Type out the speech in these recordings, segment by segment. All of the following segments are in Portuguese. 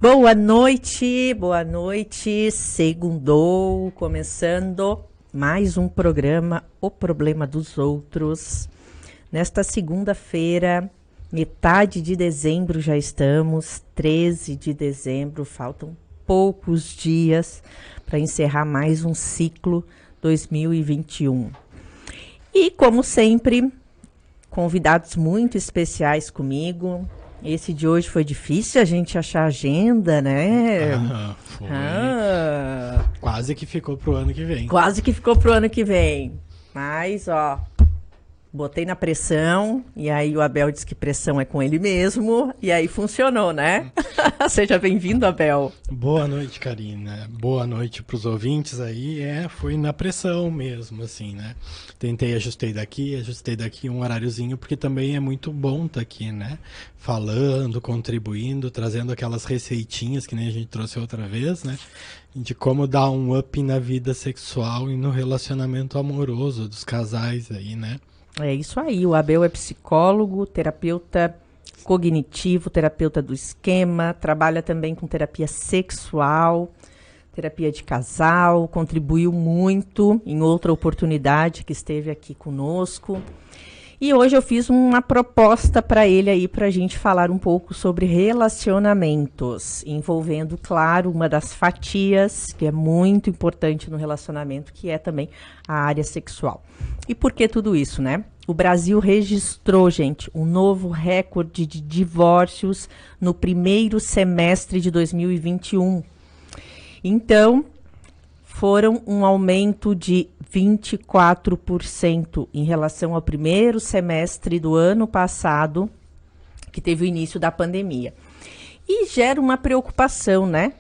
Boa noite, segundou, começando mais um programa, O Problema dos Outros. Nesta segunda-feira, metade de dezembro já estamos, 13 de dezembro, faltam poucos dias para encerrar mais um ciclo 2021. E como sempre, convidados muito especiais comigo. Esse de hoje foi difícil a gente achar agenda, né? Foi. Quase que ficou pro ano que vem. Quase que ficou pro ano que vem. Mas, ó, botei na pressão, e aí o Abel disse que pressão é com ele mesmo, e aí funcionou, né? Seja bem-vindo, Abel. Boa noite, Karina. Boa noite pros ouvintes aí. Foi na pressão mesmo, assim, né? Ajustei daqui um horáriozinho, porque também é muito bom estar aqui, né? Falando, contribuindo, trazendo aquelas receitinhas que nem a gente trouxe outra vez, né? De como dar um up na vida sexual e no relacionamento amoroso dos casais aí, né? É isso aí, o Abel é psicólogo, terapeuta cognitivo, terapeuta do esquema, trabalha também com terapia sexual, terapia de casal, contribuiu muito em outra oportunidade que esteve aqui conosco. E hoje eu fiz uma proposta para ele aí para a gente falar um pouco sobre relacionamentos, envolvendo, claro, uma das fatias que é muito importante no relacionamento, que é também a área sexual. E por que tudo isso, né? O Brasil registrou, gente, um novo recorde de divórcios no primeiro semestre de 2021. Então, foram um aumento de 24% em relação ao primeiro semestre do ano passado, que teve o início da pandemia. E gera uma preocupação, né?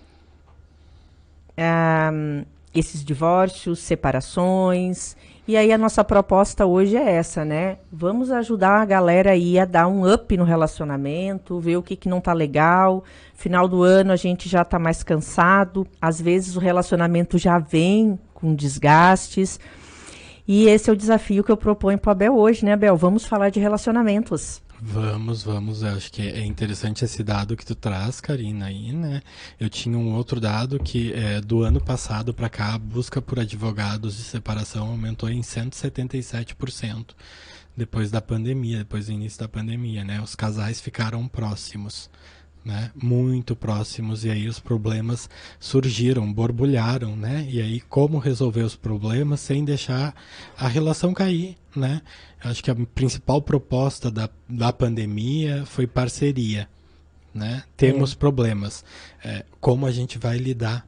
Esses divórcios, separações. E aí a nossa proposta hoje é essa, né? Vamos ajudar a galera aí a dar um up no relacionamento, ver o que não tá legal. Final do ano a gente já tá mais cansado. Às vezes o relacionamento já vem com desgastes. E esse é o desafio que eu proponho pro Abel hoje, né, Abel? Vamos falar de relacionamentos. Vamos. Eu acho que é interessante esse dado que tu traz, Karina, aí, né? Eu tinha um outro dado que do ano passado para cá, a busca por advogados de separação aumentou em 177% depois da pandemia, depois do início da pandemia, né? Os casais ficaram próximos, né? Muito próximos, e aí os problemas surgiram, borbulharam, né? E aí como resolver os problemas sem deixar a relação cair, né? Eu acho que a principal proposta da pandemia foi parceria, né? Temos problemas, como a gente vai lidar,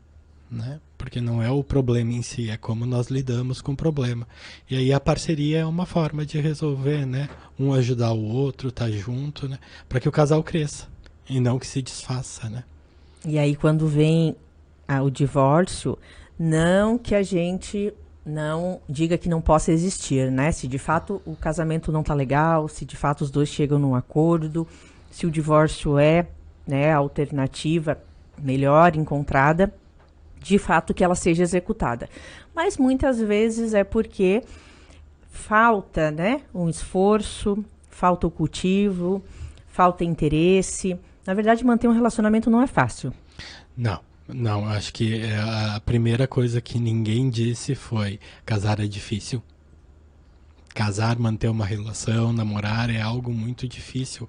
né? Porque não é o problema em si, é como nós lidamos com o problema. E aí a parceria é uma forma de resolver, né? Um ajudar o outro, tá junto, né? Para que o casal cresça. E não que se desfaça, né? E aí, quando vem o divórcio, não que a gente não diga que não possa existir, né? Se de fato o casamento não tá legal, se de fato os dois chegam num acordo, se o divórcio é, né, a alternativa melhor encontrada, de fato que ela seja executada. Mas muitas vezes é porque falta, né, um esforço, falta o cultivo, falta interesse. Na verdade, manter um relacionamento não é fácil. Não, acho que a primeira coisa que ninguém disse foi: casar é difícil. Casar, manter uma relação, namorar é algo muito difícil.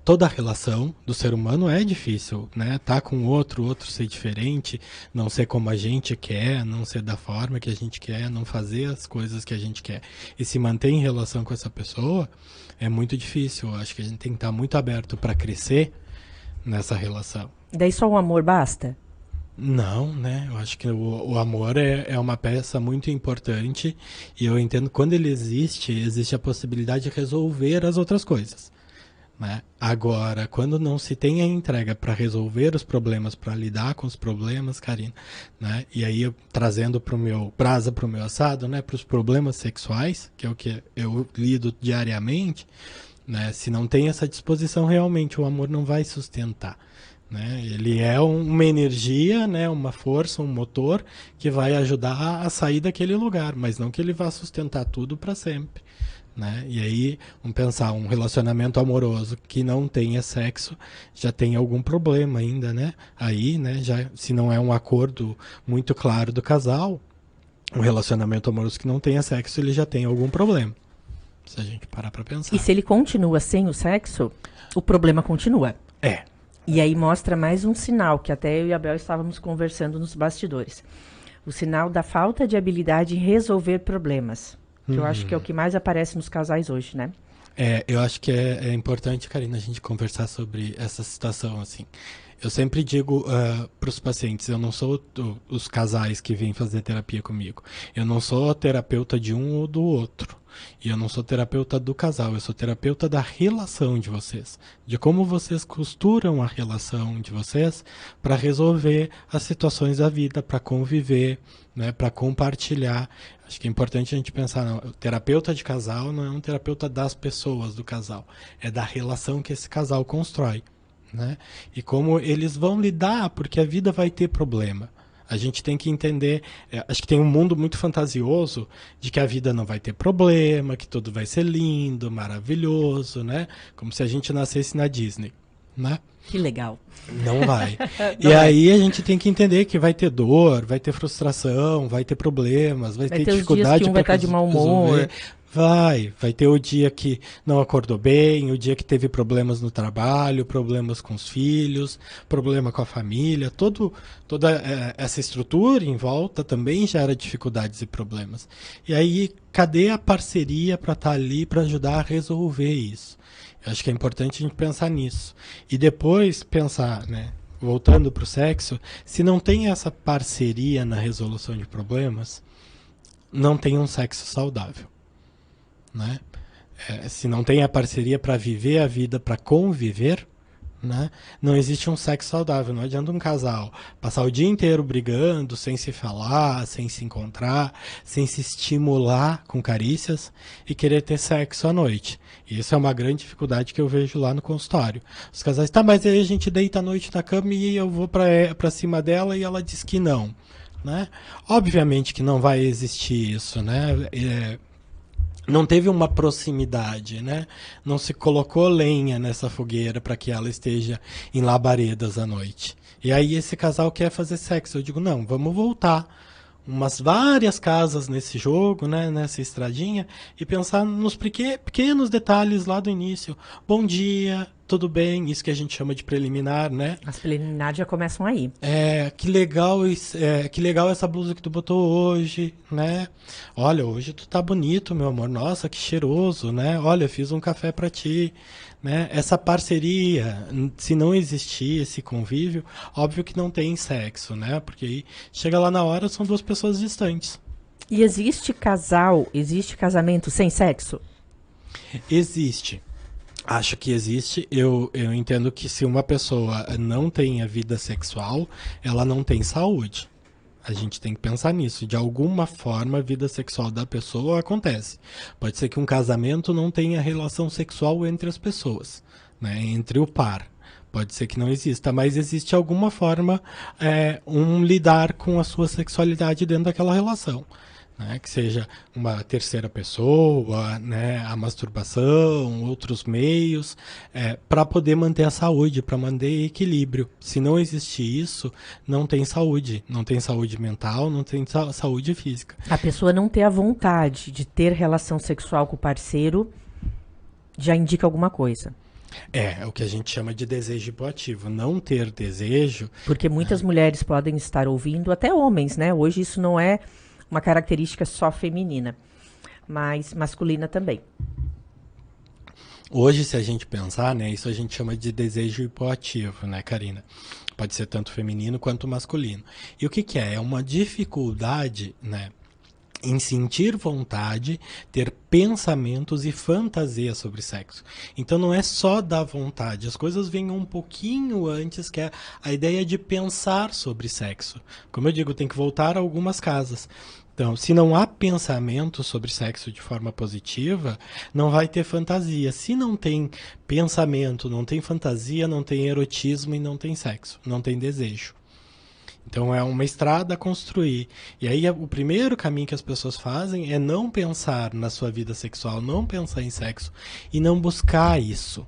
Toda relação do ser humano é difícil, né? Tá com outro ser diferente, não ser como a gente quer, não ser da forma que a gente quer, não fazer as coisas que a gente quer. E se manter em relação com essa pessoa é muito difícil. Eu acho que a gente tem que estar muito aberto para crescer nessa relação. Daí só o amor basta? Não, né? Eu acho que o amor é uma peça muito importante, e eu entendo que quando ele existe a possibilidade de resolver as outras coisas, né? Agora, quando não se tem a entrega para resolver os problemas, para lidar com os problemas, Karina, né? E aí trazendo para o meu brasa, para o meu assado, né? Para os problemas sexuais, que é o que eu lido diariamente, né? Se não tem essa disposição, realmente o amor não vai sustentar, né? Ele é uma energia, né? Uma força, um motor que vai ajudar a sair daquele lugar, mas não que ele vá sustentar tudo para sempre, né? E aí, vamos pensar, um relacionamento amoroso que não tenha sexo já tem algum problema ainda, né? Aí, né, já, se não é um acordo muito claro do casal, um relacionamento amoroso que não tenha sexo, ele já tem algum problema. Se a gente parar pra pensar. E se ele continua sem o sexo, o problema continua. É. E aí mostra mais um sinal, que até eu e a Bel estávamos conversando nos bastidores. O sinal da falta de habilidade em resolver problemas. Que eu acho que é o que mais aparece nos casais hoje, né? Eu acho que é importante, Karina, a gente conversar sobre essa situação, assim. Eu sempre digo para os pacientes, eu não sou os casais que vêm fazer terapia comigo. Eu não sou terapeuta de um ou do outro. E eu não sou terapeuta do casal, eu sou terapeuta da relação de vocês. De como vocês costuram a relação de vocês para resolver as situações da vida, para conviver, né, para compartilhar. Acho que é importante a gente pensar, não, o terapeuta de casal não é um terapeuta das pessoas do casal, é da relação que esse casal constrói, né? E como eles vão lidar, porque a vida vai ter problema. A gente tem que entender, acho que tem um mundo muito fantasioso de que a vida não vai ter problema, que tudo vai ser lindo, maravilhoso, né? Como se a gente nascesse na Disney, né? Que legal. Não vai. E aí a gente tem que entender que vai ter dor, vai ter frustração, vai ter problemas, vai ter dificuldade. Os dias que um vai estar de mau humor. Vai ter o dia que não acordou bem, o dia que teve problemas no trabalho, problemas com os filhos, problema com a família, toda essa estrutura em volta também gera dificuldades e problemas. E aí, cadê a parceria para estar ali para ajudar a resolver isso? Eu acho que é importante a gente pensar nisso. E depois pensar, né, voltando para o sexo, se não tem essa parceria na resolução de problemas, não tem um sexo saudável. Né? Se não tem a parceria para viver a vida, para conviver, né? Não existe um sexo saudável. Não adianta um casal passar o dia inteiro brigando, sem se falar, sem se encontrar, sem se estimular com carícias e querer ter sexo à noite. E isso é uma grande dificuldade que eu vejo lá no consultório. Os casais, tá, mas aí a gente deita à noite na cama e eu vou para cima dela e ela diz que não, né? Obviamente que não vai existir isso, né? Não teve uma proximidade, né? Não se colocou lenha nessa fogueira para que ela esteja em labaredas à noite. E aí esse casal quer fazer sexo. Eu digo, não, vamos voltar umas várias casas nesse jogo, né, nessa estradinha, e pensar nos pequenos detalhes lá do início. Bom dia, tudo bem? Isso que a gente chama de preliminar, né? As preliminares já começam aí. Que legal, que legal essa blusa que tu botou hoje, né? Olha, hoje tu tá bonito, meu amor. Nossa, que cheiroso, né? Olha, fiz um café pra ti, né? Essa parceria, se não existir esse convívio, óbvio que não tem sexo, né? Porque aí chega lá na hora, são duas pessoas distantes. E existe casamento sem sexo? Existe. Acho que existe. Eu entendo que se uma pessoa não tem a vida sexual, ela não tem saúde. A gente tem que pensar nisso. De alguma forma, a vida sexual da pessoa acontece. Pode ser que um casamento não tenha relação sexual entre as pessoas, né? Entre o par. Pode ser que não exista, mas existe alguma forma lidar com a sua sexualidade dentro daquela relação. Né, que seja uma terceira pessoa, né, a masturbação, outros meios, para poder manter a saúde, para manter equilíbrio. Se não existir isso, não tem saúde mental, não tem saúde física. A pessoa não ter a vontade de ter relação sexual com o parceiro já indica alguma coisa. É o que a gente chama de desejo hipoativo. Não ter desejo... Porque muitas mulheres podem estar ouvindo, até homens, né? Hoje isso não é uma característica só feminina, mas masculina também. Hoje, se a gente pensar, né, isso a gente chama de desejo hipoativo, né, Karina? Pode ser tanto feminino quanto masculino. E o que é? É uma dificuldade, né, em sentir vontade, ter pensamentos e fantasias sobre sexo. Então não é só da vontade, as coisas vêm um pouquinho antes, que é a ideia de pensar sobre sexo. Como eu digo, tem que voltar a algumas casas. Então, se não há pensamento sobre sexo de forma positiva, não vai ter fantasia. Se não tem pensamento, não tem fantasia, não tem erotismo e não tem sexo, não tem desejo. Então é uma estrada a construir. E aí o primeiro caminho que as pessoas fazem é não pensar na sua vida sexual, não pensar em sexo e não buscar isso,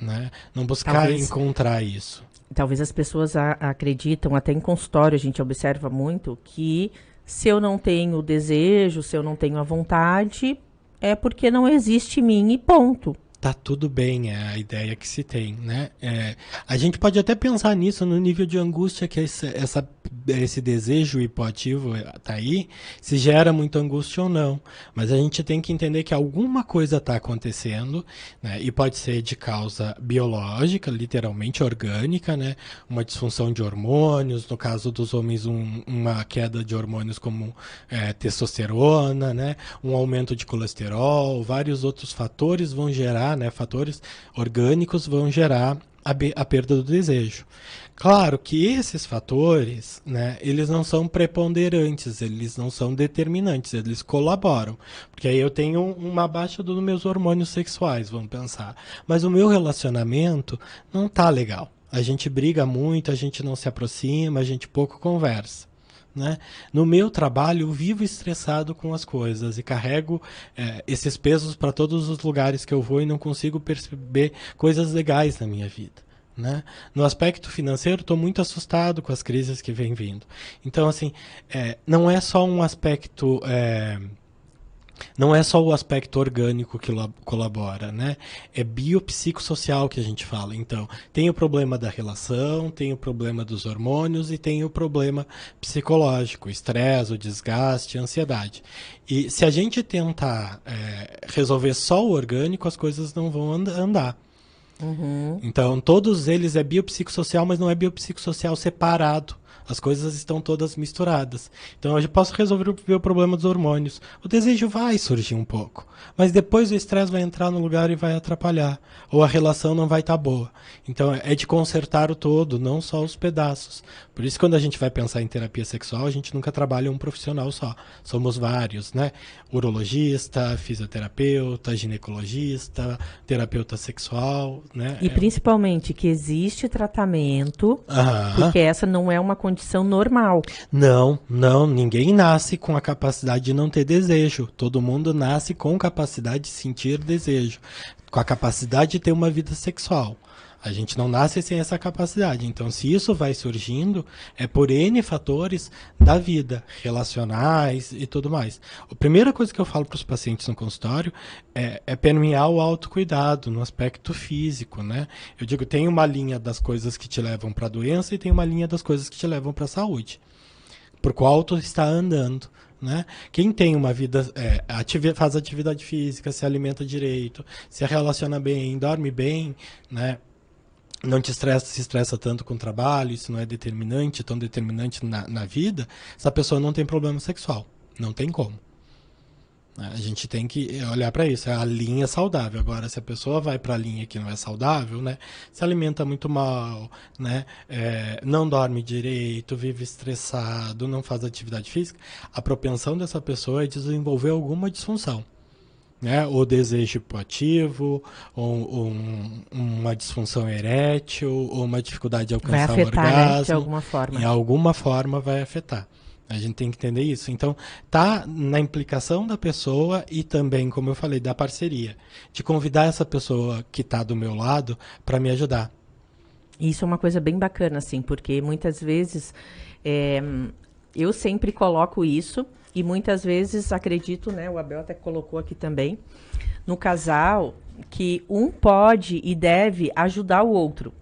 né? Não buscar Talvez, encontrar isso. talvez as pessoas acreditam, até em consultório a gente observa muito, que se eu não tenho o desejo, se eu não tenho a vontade, é porque não existe em mim e ponto. Tá tudo bem, é a ideia que se tem, né? A gente pode até pensar nisso no nível de angústia que esse desejo hipoativo tá aí, se gera muita angústia ou não. Mas a gente tem que entender que alguma coisa está acontecendo, né? E pode ser de causa biológica, literalmente orgânica, né? Uma disfunção de hormônios, no caso dos homens, uma queda de hormônios como testosterona, né? Um aumento de colesterol, vários outros fatores vão gerar, né, fatores orgânicos vão gerar a perda do desejo. Claro que esses fatores, né, eles não são preponderantes, eles não são determinantes, eles colaboram. Porque aí eu tenho uma baixa dos meus hormônios sexuais, vamos pensar. Mas o meu relacionamento não tá legal. A gente briga muito, a gente não se aproxima, a gente pouco conversa. Né? No meu trabalho, eu vivo estressado com as coisas e carrego esses pesos para todos os lugares que eu vou e não consigo perceber coisas legais na minha vida. Né? No aspecto financeiro, estou muito assustado com as crises que vêm vindo. Então, assim, não é só um aspecto... não é só o aspecto orgânico que colabora, né? É biopsicossocial que a gente fala. Então, tem o problema da relação, tem o problema dos hormônios e tem o problema psicológico, o estresse, o desgaste, a ansiedade. E se a gente tentar resolver só o orgânico, as coisas não vão andar. Uhum. Então, todos eles é biopsicossocial, mas não é biopsicossocial separado. As coisas estão todas misturadas. Então, eu posso resolver o problema dos hormônios. O desejo vai surgir um pouco, mas depois o estresse vai entrar no lugar e vai atrapalhar. Ou a relação não vai estar boa. Então, é de consertar o todo, não só os pedaços. Por isso, quando a gente vai pensar em terapia sexual, a gente nunca trabalha um profissional só. Somos vários, né? Urologista, fisioterapeuta, ginecologista, terapeuta sexual, né? E principalmente que existe tratamento, Aham. porque essa não é uma condição normal. Não, ninguém nasce com a capacidade de não ter desejo. Todo mundo nasce com capacidade de sentir desejo, com a capacidade de ter uma vida sexual. A gente não nasce sem essa capacidade. Então, se isso vai surgindo, é por N fatores da vida, relacionais e tudo mais. A primeira coisa que eu falo para os pacientes no consultório é permear o autocuidado no aspecto físico, né? Eu digo, tem uma linha das coisas que te levam para a doença e tem uma linha das coisas que te levam para a saúde. Por qual tu está andando. Né? Quem tem uma vida, faz atividade física, se alimenta direito, se relaciona bem, dorme bem, né? Não se estressa tanto com o trabalho, isso não é determinante, tão determinante na vida, essa pessoa não tem problema sexual. Não tem como. A gente tem que olhar para isso, é a linha saudável. Agora, se a pessoa vai para a linha que não é saudável, né, se alimenta muito mal, né, não dorme direito, vive estressado, não faz atividade física, a propensão dessa pessoa é desenvolver alguma disfunção. Né? Ou desejo hipoativo, ou uma disfunção erétil, ou uma dificuldade de alcançar Vai afetar, o orgasmo. né, de alguma forma. Em alguma forma vai afetar. A gente tem que entender isso. Então, tá na implicação da pessoa e também, como eu falei, da parceria. De convidar essa pessoa que está do meu lado para me ajudar. Isso é uma coisa bem bacana, assim, porque muitas vezes eu sempre coloco isso e muitas vezes acredito, né, o Abel até colocou aqui também, no casal que um pode e deve ajudar o outro.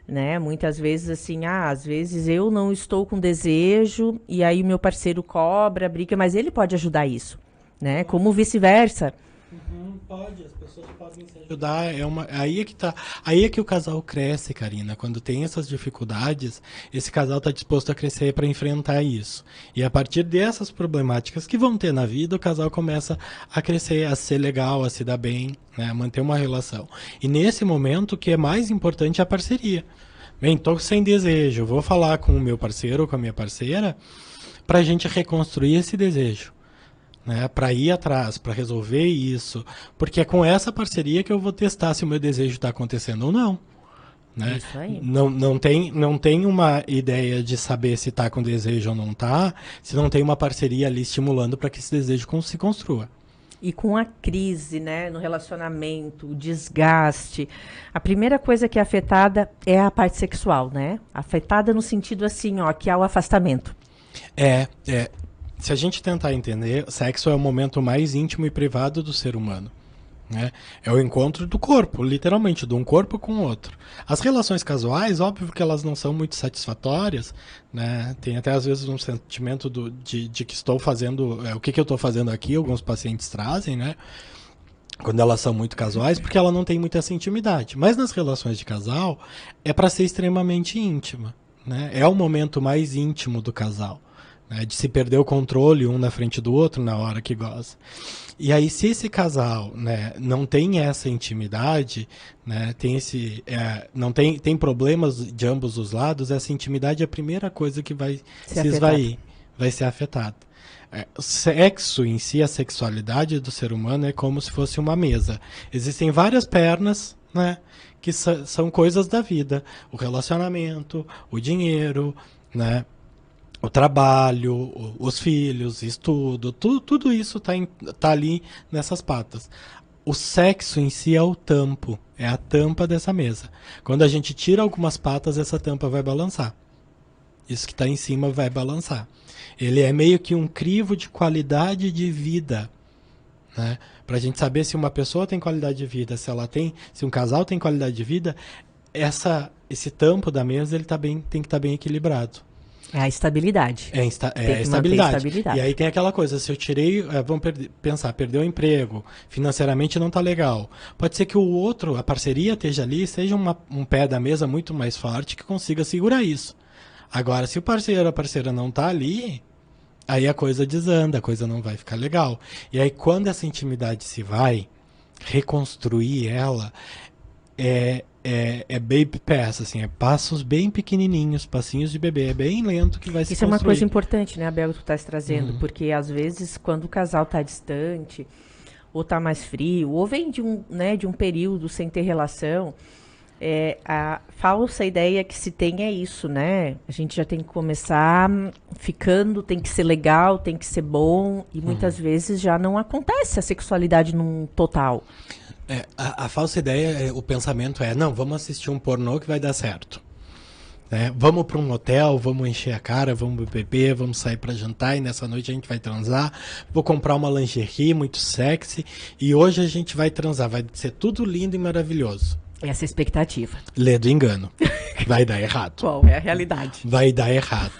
Né? Muitas vezes assim, às vezes eu não estou com desejo e aí o meu parceiro cobra, briga, mas ele pode ajudar isso, né? Como vice-versa. Pode, as pessoas podem se ajudar. Aí é que o casal cresce, Karina. Quando tem essas dificuldades, esse casal está disposto a crescer para enfrentar isso. E a partir dessas problemáticas que vão ter na vida, o casal começa a crescer, a ser legal, a se dar bem, né? A manter uma relação. E nesse momento, o que é mais importante é a parceria. Bem, estou sem desejo, vou falar com o meu parceiro ou com a minha parceira para a gente reconstruir esse desejo. Né, para ir atrás, para resolver isso, porque é com essa parceria que eu vou testar se o meu desejo está acontecendo ou não. Né? Isso aí. Não tem uma ideia de saber se está com desejo ou não está, se não tem uma parceria ali estimulando para que esse desejo se construa. E com a crise, né, no relacionamento, o desgaste, a primeira coisa que é afetada é a parte sexual, né? Afetada no sentido assim, ó, que há o afastamento. Se a gente tentar entender, sexo é o momento mais íntimo e privado do ser humano. Né? É o encontro do corpo, literalmente, de um corpo com o outro. As relações casuais, óbvio que elas não são muito satisfatórias, né? Tem até às vezes um sentimento de que estou fazendo, o que eu estou fazendo aqui, alguns pacientes trazem, né? Quando elas são muito casuais, porque ela não tem muita essa intimidade. Mas nas relações de casal, é para ser extremamente íntima, né? É o momento mais íntimo do casal. Né, de se perder o controle um na frente do outro na hora que goza. E aí, se esse casal, né, não tem essa intimidade, né, não tem problemas de ambos os lados, essa intimidade é a primeira coisa que vai se esvair, vai ser afetada. O sexo em si, a sexualidade do ser humano é como se fosse uma mesa. Existem várias pernas, né, que são coisas da vida. O relacionamento, o dinheiro, né, o trabalho, os filhos, estudo, tudo isso tá ali nessas patas. O sexo em si é o tampo, é a tampa dessa mesa. Quando a gente tira algumas patas, essa tampa vai balançar. Isso que está em cima vai balançar. Ele é meio que um crivo de qualidade de vida, né? Para a gente saber se uma pessoa tem qualidade de vida, se um casal tem qualidade de vida, esse tampo da mesa ele tem que estar bem equilibrado. É a estabilidade. É a estabilidade. E aí tem aquela coisa, se eu tirei, vamos pensar, perdeu o emprego, financeiramente não está legal. Pode ser que o outro, a parceria esteja ali, seja um pé da mesa muito mais forte que consiga segurar isso. Agora, se o parceiro, a parceira não está ali, aí a coisa desanda, a coisa não vai ficar legal. E aí quando essa intimidade se vai, reconstruir ela é baby pass, assim, é passos bem pequenininhos, passinhos de bebê, é bem lento que vai se construir. Isso é uma coisa importante, né, Abel, que tu estás trazendo, porque às vezes quando o casal está distante, ou está mais frio, ou vem de um período sem ter relação, a falsa ideia que se tem é isso, né? A gente já tem que começar ficando, tem que ser legal, tem que ser bom, e muitas vezes já não acontece a sexualidade num total. A falsa ideia, o pensamento não, vamos assistir um pornô que vai dar certo. Né? Vamos para um hotel, vamos encher a cara, vamos beber, vamos sair para jantar e nessa noite a gente vai transar. Vou comprar uma lingerie muito sexy e hoje a gente vai transar. Vai ser tudo lindo e maravilhoso. Essa é a expectativa. Lê do engano. Vai dar errado. Qual é a realidade? Vai dar errado.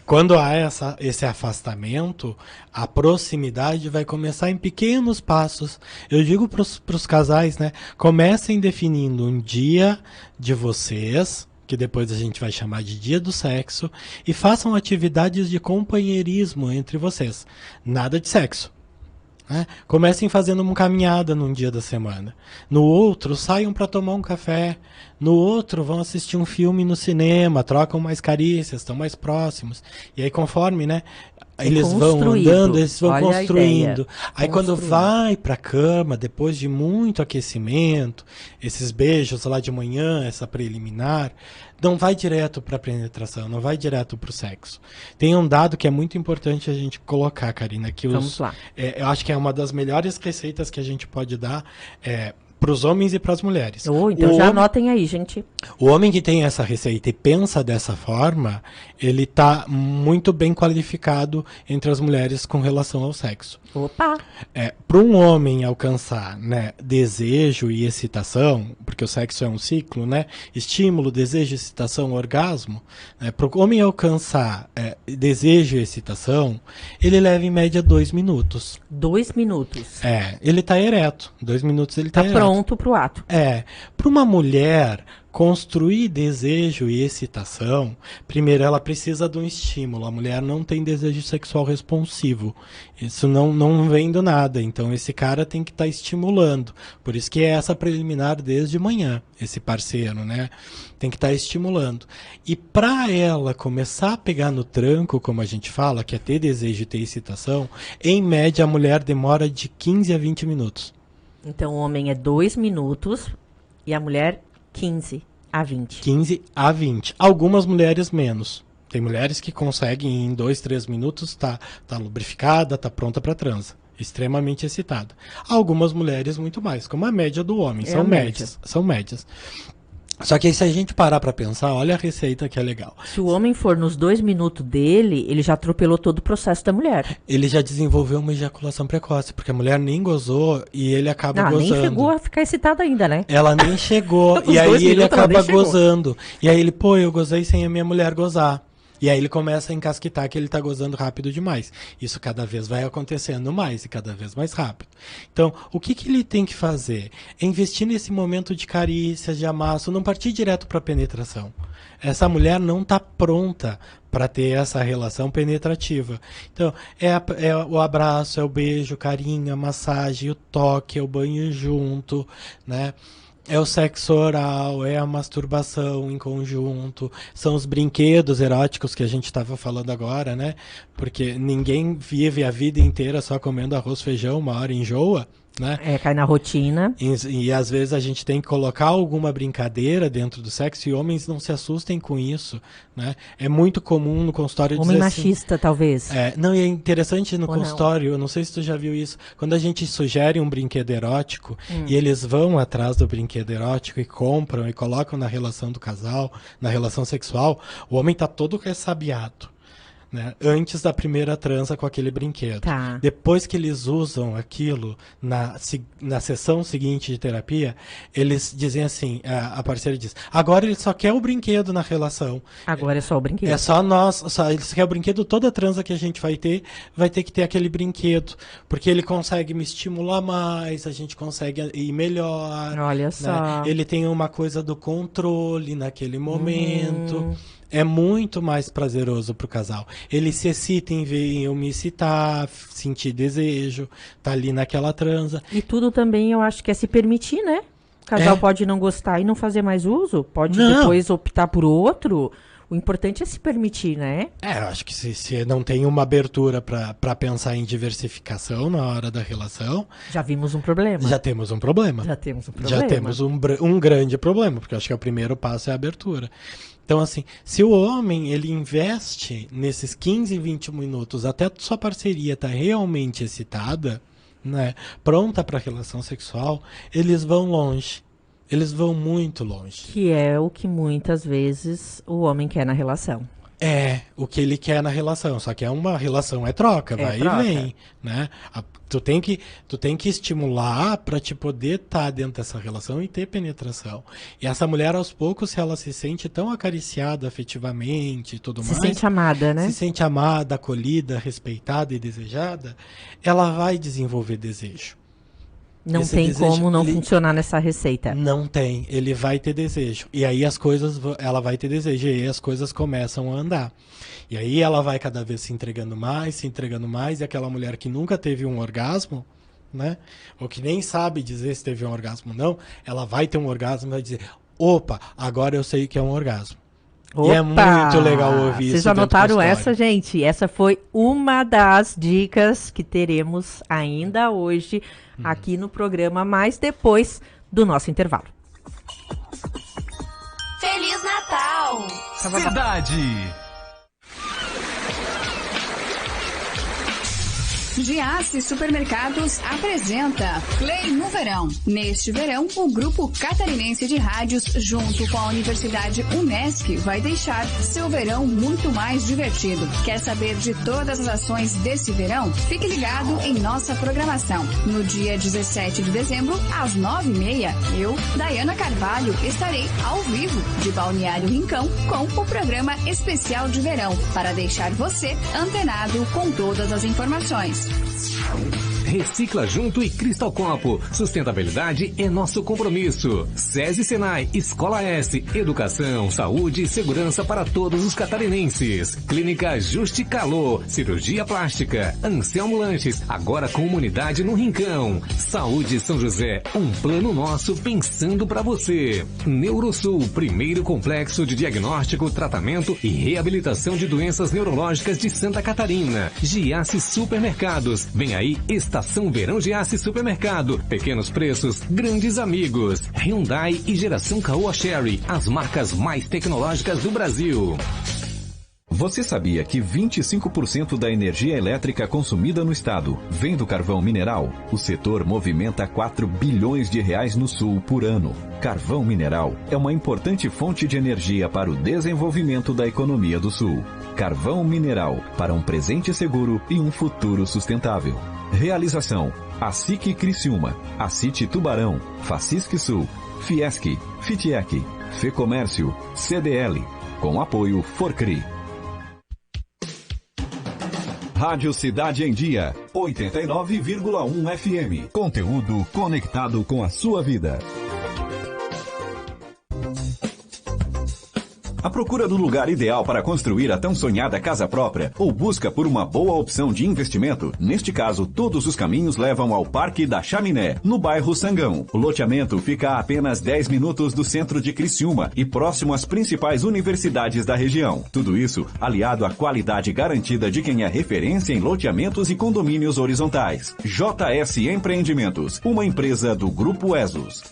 Quando há esse afastamento, a proximidade vai começar em pequenos passos. Eu digo para os casais, né? Comecem definindo um dia de vocês, que depois a gente vai chamar de dia do sexo, e façam atividades de companheirismo entre vocês. Nada de sexo. Né? Comecem fazendo uma caminhada num dia da semana. No outro, saiam para tomar um café. No outro, vão assistir um filme no cinema, trocam mais carícias, estão mais próximos. E aí, conforme, né? Eles vão andando, eles vão construindo. Aí quando vai para a cama, depois de muito aquecimento, esses beijos lá de manhã, essa preliminar, não vai direto para a penetração, não vai direto para o sexo. Tem um dado que é muito importante a gente colocar, Karina, que Vamos lá. Eu acho que é uma das melhores receitas que a gente pode dar para os homens e para as mulheres. Então já anotem aí, gente. O homem que tem essa receita e pensa dessa forma, ele está muito bem qualificado entre as mulheres com relação ao sexo. Opa! Para um homem alcançar, né, desejo e excitação, porque o sexo é um ciclo, né? Estímulo, desejo, excitação, orgasmo. Para o homem alcançar desejo e excitação, ele leva em média 2 minutos. 2 minutos. Ele está ereto. 2 minutos ele está ereto. Pronto para o ato. Para uma mulher construir desejo e excitação, primeiro ela precisa de um estímulo. A mulher não tem desejo sexual responsivo. Isso não vem do nada. Então esse cara tem que estar estimulando. Por isso que é essa preliminar desde manhã, esse parceiro, né? Tem que estar estimulando. E para ela começar a pegar no tranco, como a gente fala, que é ter desejo e ter excitação, em média a mulher demora de 15 a 20 minutos. Então o homem é 2 minutos e a mulher 15. a 20. 15 a 20. Algumas mulheres menos. Tem mulheres que conseguem em 2, 3 minutos, tá lubrificada, tá pronta para transa. Extremamente excitada. Algumas mulheres muito mais, como a média do homem. São médias. São médias. Só que aí, se a gente parar pra pensar, olha a receita que é legal. Se o homem for nos 2 minutos dele, ele já atropelou todo o processo da mulher. Ele já desenvolveu uma ejaculação precoce, porque a mulher nem gozou e ele acaba gozando. Nem chegou a ficar excitada ainda, né? Ela nem chegou, e aí ele acaba gozando. E aí ele, eu gozei sem a minha mulher gozar. E aí ele começa a encasquitar que ele está gozando rápido demais. Isso cada vez vai acontecendo mais e cada vez mais rápido. Então, o que ele tem que fazer? É investir nesse momento de carícias, de amasso, não partir direto para a penetração. Essa mulher não está pronta para ter essa relação penetrativa. Então, é o abraço, é o beijo, o carinho, a massagem, o toque, é o banho junto, né? É o sexo oral, é a masturbação em conjunto, são os brinquedos eróticos que a gente estava falando agora, né? Porque ninguém vive a vida inteira só comendo arroz, feijão, uma hora enjoa, né? Cai na rotina. E às vezes a gente tem que colocar alguma brincadeira dentro do sexo e homens não se assustem com isso, né? É muito comum no consultório dizer machista, assim, talvez. Não, e é interessante no consultório, eu não sei se tu já viu isso, quando a gente sugere um brinquedo erótico e eles vão atrás do brinquedo erótico e compram e colocam na relação do casal, na relação sexual, o homem tá todo ressabiado. Né? Antes da primeira transa com aquele brinquedo. Tá. Depois que eles usam aquilo na sessão seguinte de terapia, eles dizem assim, a parceira diz, agora ele só quer o brinquedo na relação. Agora é só o brinquedo. É só nós, eles querem o brinquedo, toda transa que a gente vai ter que ter aquele brinquedo, porque ele consegue me estimular mais, a gente consegue ir melhor. Olha só. Né? Ele tem uma coisa do controle naquele momento. É muito mais prazeroso pro casal. Ele se excita em ver eu me excitar, sentir desejo, tá ali naquela transa. E tudo também eu acho que é se permitir, né? O casal pode não gostar e não fazer mais uso, pode depois optar por outro. O importante é se permitir, né? Eu acho que se não tem uma abertura para pensar em diversificação na hora da relação... Já vimos um problema. Já temos um problema. Já temos um problema. Já temos um grande problema, porque eu acho que o primeiro passo é a abertura. Então, assim, se o homem ele investe nesses 15, 20 minutos até a sua parceria estar realmente excitada, né, pronta para a relação sexual, eles vão longe. Eles vão muito longe. Que é o que muitas vezes o homem quer na relação. É, o que ele quer na relação, só que é uma relação, troca, vai e vem, né? Tu tem que estimular para te poder estar dentro dessa relação e ter penetração. E essa mulher, aos poucos, se ela se sente tão acariciada afetivamente e tudo mais... Se sente amada, né? Se sente amada, acolhida, respeitada e desejada, ela vai desenvolver desejo. Não tem como não funcionar nessa receita. Não tem, ele vai ter desejo. E aí ela vai ter desejo, e aí as coisas começam a andar. E aí ela vai cada vez se entregando mais, e aquela mulher que nunca teve um orgasmo, né? Ou que nem sabe dizer se teve um orgasmo ou não, ela vai ter um orgasmo e vai dizer, opa, agora eu sei que é um orgasmo. Opa! E é muito legal ouvir isso. Vocês já notaram essa, gente? Essa foi uma das dicas que teremos ainda hoje aqui no programa, mas depois do nosso intervalo. Feliz Natal! Cidade! Giasse Supermercados apresenta Play no Verão. Neste verão, o Grupo Catarinense de Rádios, junto com a Universidade Unesc, vai deixar seu verão muito mais divertido. Quer saber de todas as ações desse verão? Fique ligado em nossa programação. No dia 17 de dezembro, às 9h30, eu, Dayana Carvalho, estarei ao vivo de Balneário Rincão com o programa especial de verão, para deixar você antenado com todas as informações. Recicla Junto e Cristal Copo. Sustentabilidade é nosso compromisso. SESI Senai, Escola S, Educação, Saúde e Segurança para todos os catarinenses. Clínica Juste Calor, Cirurgia Plástica, Anselmo Lanches, agora com unidade no Rincão. Saúde São José, um plano nosso pensando para você. Neurosul, primeiro complexo de diagnóstico, tratamento e reabilitação de doenças neurológicas de Santa Catarina. Giasse Supermercados, vem aí, está Estação Verão Giasse Supermercado. Pequenos preços, grandes amigos. Hyundai e Geração Caoa Chery, as marcas mais tecnológicas do Brasil. Você sabia que 25% da energia elétrica consumida no estado vem do carvão mineral? O setor movimenta 4 bilhões de reais no sul por ano. Carvão mineral é uma importante fonte de energia para o desenvolvimento da economia do sul. Carvão mineral, para um presente seguro e um futuro sustentável. Realização: ASIC Criciúma, ACIT Tubarão, Facisc Sul, Fiesc, Fitiec, Fecomércio, CDL, com apoio Forcri. Rádio Cidade em Dia, 89,1 FM. Conteúdo conectado com a sua vida. À procura do lugar ideal para construir a tão sonhada casa própria ou busca por uma boa opção de investimento? Neste caso, todos os caminhos levam ao Parque da Chaminé, no bairro Sangão. O loteamento fica a apenas 10 minutos do centro de Criciúma e próximo às principais universidades da região. Tudo isso aliado à qualidade garantida de quem é referência em loteamentos e condomínios horizontais. JS Empreendimentos, uma empresa do Grupo Esos.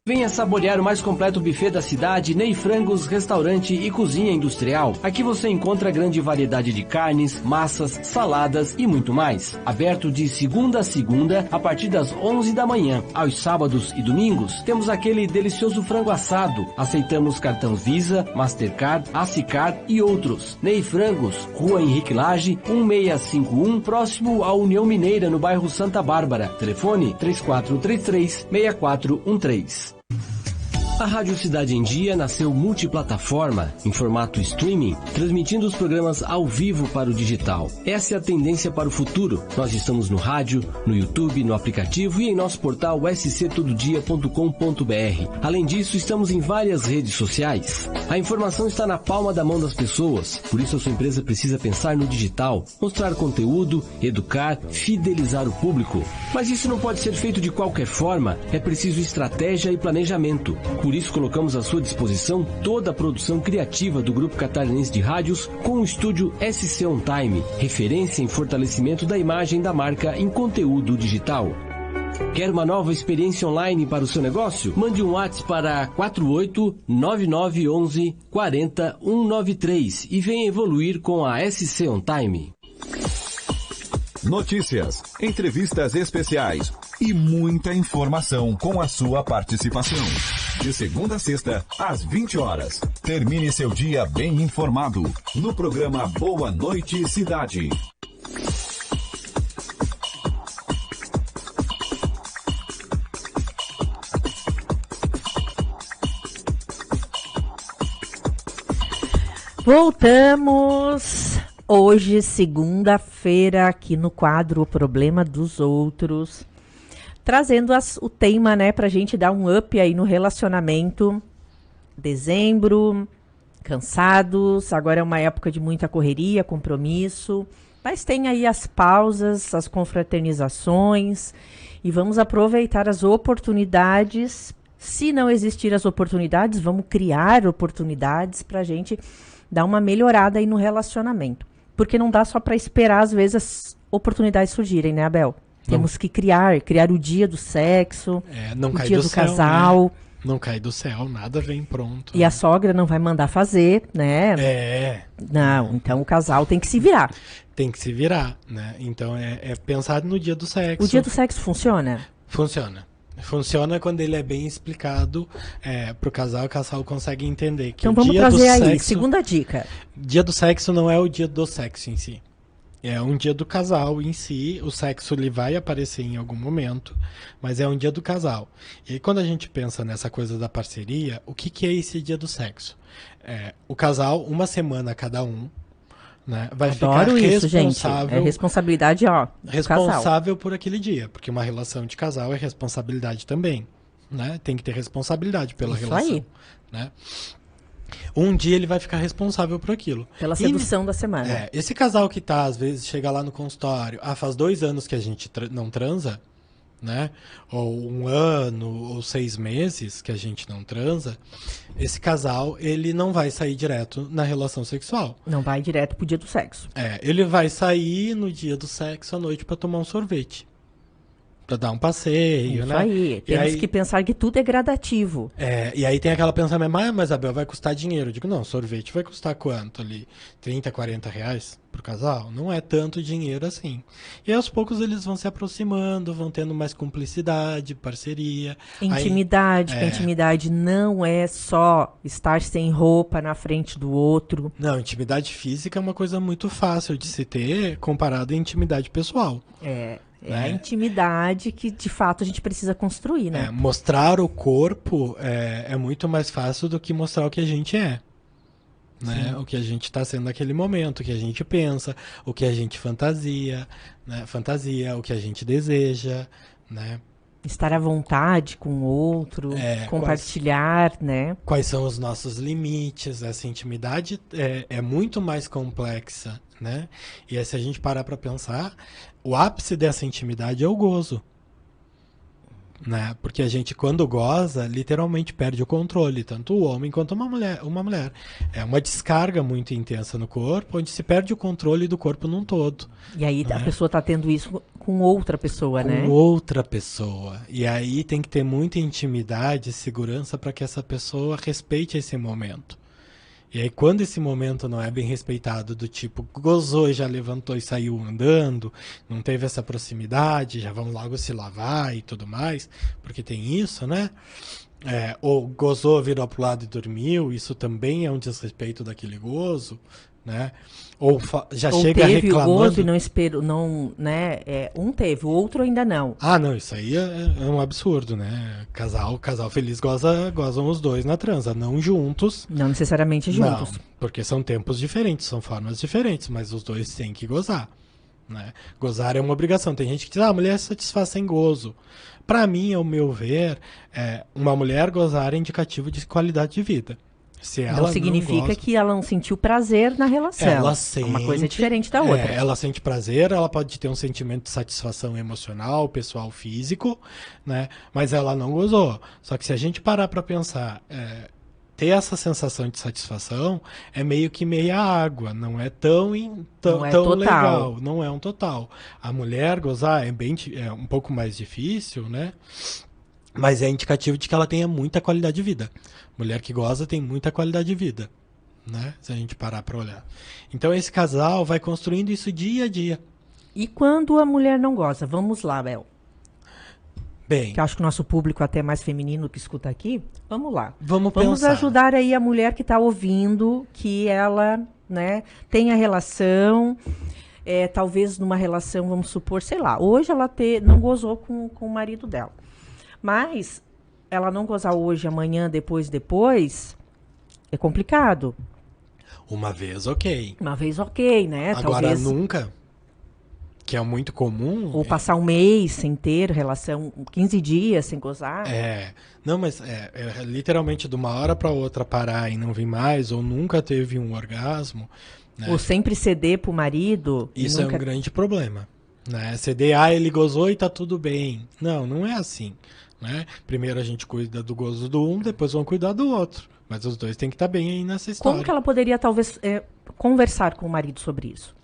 Venha saborear o mais completo buffet da cidade, Ney Frangos, restaurante e cozinha industrial. Aqui você encontra grande variedade de carnes, massas, saladas e muito mais. Aberto de segunda a segunda, a partir das 11 da manhã. Aos sábados e domingos, temos aquele delicioso frango assado. Aceitamos cartão Visa, Mastercard, Acicard e outros. Ney Frangos, Rua Henrique Lage, 1651, próximo à União Mineira, no bairro Santa Bárbara. Telefone 3433-6413. A Rádio Cidade em Dia nasceu multiplataforma, em formato streaming, transmitindo os programas ao vivo para o digital. Essa é a tendência para o futuro. Nós estamos no rádio, no YouTube, no aplicativo e em nosso portal sctododia.com.br. Além disso, estamos em várias redes sociais. A informação está na palma da mão das pessoas, por isso a sua empresa precisa pensar no digital, mostrar conteúdo, educar, fidelizar o público. Mas isso não pode ser feito de qualquer forma, é preciso estratégia e planejamento. Por isso colocamos à sua disposição toda a produção criativa do Grupo Catarinense de Rádios com o estúdio SC On Time, referência em fortalecimento da imagem da marca em conteúdo digital. Quer uma nova experiência online para o seu negócio? Mande um WhatsApp para 489911 40193 e venha evoluir com a SC On Time. Notícias, entrevistas especiais e muita informação com a sua participação. De segunda a sexta, às 20 horas. Termine seu dia bem informado no programa Boa Noite Cidade. Voltamos hoje, segunda-feira, aqui no quadro O Problema dos Outros, trazendo o tema, né, pra gente dar um up aí no relacionamento. Dezembro, cansados, agora é uma época de muita correria, compromisso, mas tem aí as pausas, as confraternizações, e vamos aproveitar as oportunidades. Se não existir as oportunidades, vamos criar oportunidades pra gente dar uma melhorada aí no relacionamento. Porque não dá só para esperar, às vezes, as oportunidades surgirem, né, Abel? Temos que criar o dia do sexo, o dia do casal. Né? Não cai do céu, nada vem pronto. E a sogra não vai mandar fazer, né? Não, então o casal tem que se virar. Tem que se virar, né? Então é pensar no dia do sexo. O dia do sexo funciona? Funciona. Funciona quando ele é bem explicado pro casal, o casal consegue entender que então o vamos dia trazer do aí, sexo, segunda dica. Dia do sexo não é o dia do sexo em si. É um dia do casal em si, o sexo ele vai aparecer em algum momento, mas é um dia do casal. E aí, quando a gente pensa nessa coisa da parceria, o que é esse dia do sexo? O casal, uma semana cada um, né, vai Adoro ficar isso, responsável. Gente. É responsabilidade, ó. Responsável por aquele dia, porque uma relação de casal é responsabilidade também, né? Tem que ter responsabilidade pela isso relação, aí. Né? Um dia ele vai ficar responsável por aquilo. Pela sedução da semana. Esse casal que às vezes, chega lá no consultório, faz 2 anos que a gente não transa, né? Ou 1 ano, ou 6 meses que a gente não transa, esse casal, ele não vai sair direto na relação sexual. Não vai direto pro dia do sexo. Ele vai sair no dia do sexo à noite para tomar um sorvete. Pra dar um passeio, Isso né? aí. Temos que pensar que tudo é gradativo. E aí tem aquela pensamento, mas Abel, vai custar dinheiro. Eu digo, não, sorvete vai custar quanto ali? 30, 40 reais pro casal? Não é tanto dinheiro assim. E aos poucos eles vão se aproximando, vão tendo mais cumplicidade, parceria. Intimidade, que a intimidade não é só estar sem roupa na frente do outro. Não, intimidade física é uma coisa muito fácil de se ter comparado à intimidade pessoal. É a intimidade que, de fato, a gente precisa construir, né? Mostrar o corpo é muito mais fácil do que mostrar o que a gente é. Né? O que a gente está sendo naquele momento, o que a gente pensa, o que a gente fantasia, né? O que a gente deseja, né? Estar à vontade com o outro, compartilhar, né? Quais são os nossos limites? Essa intimidade é muito mais complexa, né? E aí, se a gente parar para pensar, o ápice dessa intimidade é o gozo. Né? Porque a gente, quando goza, literalmente perde o controle, tanto o homem quanto uma mulher. É uma descarga muito intensa no corpo, onde se perde o controle do corpo num todo. E aí a pessoa está tendo isso com outra pessoa, né? Com outra pessoa. E aí tem que ter muita intimidade e segurança para que essa pessoa respeite esse momento. E aí, quando esse momento não é bem respeitado, do tipo, gozou e já levantou e saiu andando, não teve essa proximidade, já vão logo se lavar e tudo mais, porque tem isso, né? Ou gozou, virou pro lado e dormiu, isso também é um desrespeito daquele gozo, né? Ou chega teve reclamando... o gozo e não esperou, não, né? Um teve, o outro ainda não. Ah, não, isso aí é um absurdo, né? Casal feliz gozam os dois na transa, não juntos. Não necessariamente juntos. Não, porque são tempos diferentes, são formas diferentes, mas os dois têm que gozar, né? Gozar é uma obrigação. Tem gente que diz, a mulher satisfaz sem gozo. Pra mim, ao meu ver, uma mulher gozar é indicativo de qualidade de vida. Se ela não significa que ela não sentiu prazer na relação. Ela sente, uma coisa diferente da outra. Ela sente prazer, ela pode ter um sentimento de satisfação emocional, pessoal, físico, né? Mas ela não gozou. Só que se a gente parar para pensar, ter essa sensação de satisfação é meio que meia água, não é tão legal, não é um total. A mulher gozar é um pouco mais difícil, né? Mas é indicativo de que ela tenha muita qualidade de vida. Mulher que goza tem muita qualidade de vida, né? Se a gente parar para olhar. Então esse casal vai construindo isso dia a dia. E quando a mulher não goza? Vamos lá, Bel. Bem, que eu acho que o nosso público é até mais feminino que escuta aqui. Vamos lá. Vamos pensar. Ajudar aí a mulher que está ouvindo, que ela, né, tenha relação, talvez numa relação, vamos supor, sei lá, hoje ela não gozou com o marido dela. Mas ela não gozar hoje, amanhã, depois, é complicado. Uma vez, ok. Uma vez, ok, né? Agora, talvez... nunca, que é muito comum. Ou passar um mês sem ter relação, 15 dias sem gozar. Não, mas literalmente de uma hora para outra parar e não vir mais, ou nunca teve um orgasmo. Né? Ou sempre ceder pro marido. Isso é um grande problema. Né? Ceder, ele gozou e tá tudo bem. Não é assim. Né? Primeiro a gente cuida do gozo do um, depois vão cuidar do outro. Mas os dois têm que estar bem aí nessa história. Como que ela poderia, talvez, conversar com o marido sobre isso?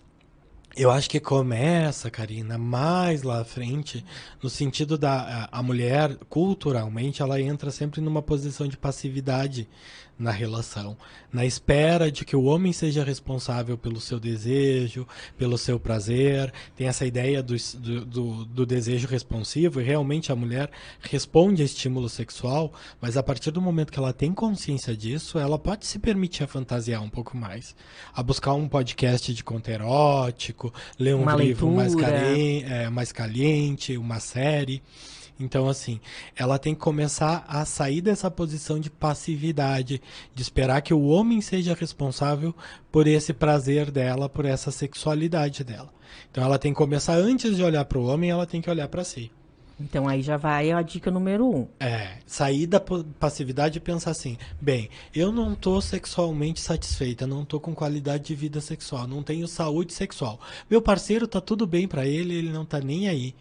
Eu acho que começa, Karina, mais lá à frente, no sentido a mulher, culturalmente, ela entra sempre numa posição de passividade na relação, na espera de que o homem seja responsável pelo seu desejo, pelo seu prazer. Tem essa ideia do desejo responsivo, e realmente a mulher responde a estímulo sexual, mas a partir do momento que ela tem consciência disso, ela pode se permitir a fantasiar um pouco mais, a buscar um podcast de conto erótico, ler um livro mais caliente, uma série. Então, assim, ela tem que começar a sair dessa posição de passividade, de esperar que o homem seja responsável por esse prazer dela, por essa sexualidade dela. Então, ela tem que começar, antes de olhar para o homem, ela tem que olhar para si. Então, aí já vai a dica número 1. Sair da passividade e pensar assim, bem, eu não estou sexualmente satisfeita, não estou com qualidade de vida sexual, não tenho saúde sexual. Meu parceiro tá tudo bem para ele não tá nem aí.